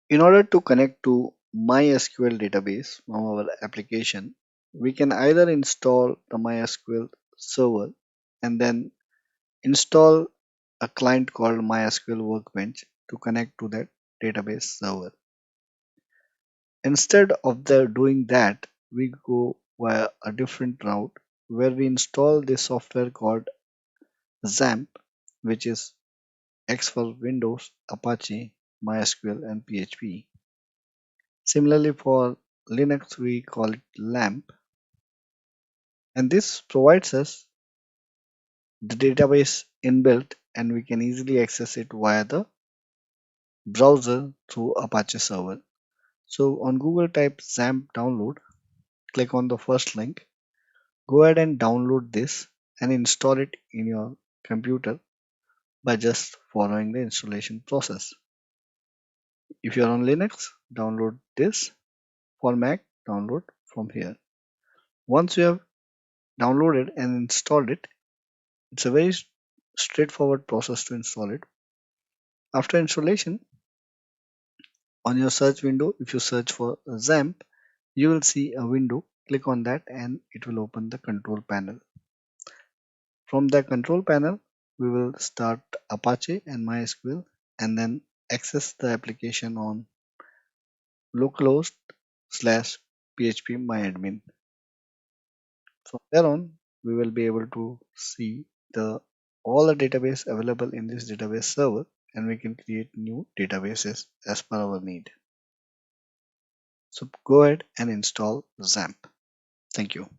In order to connect to MySQL database from our application, we can either install the MySQL server and then install a client called MySQL Workbench to connect to that database server. Instead of doing that, we go via a different route where we install this software called XAMPP, which is X for Windows, Apache, MySQL, and PHP. Similarly, for Linux, we call it LAMP, and this provides us the database inbuilt, and we can easily access it via the browser through Apache server. So on Google, type XAMPP download, click on the first link, go ahead and download this and install it in your computer by just following the installation process. If you're on Linux, download this. For Mac, download from here. Once you have downloaded and installed it, it's a very straightforward process to install it. After installation, on your search window, if you search for XAMPP, you will see a window. Click on that and it will open the control panel. From the control panel, we will start Apache and MySQL and then access the application on localhost slash php myadmin. From there on, we will be able to see the all the database available in this database server, and we can create new databases as per our need. So go ahead and install XAMPP. Thank you.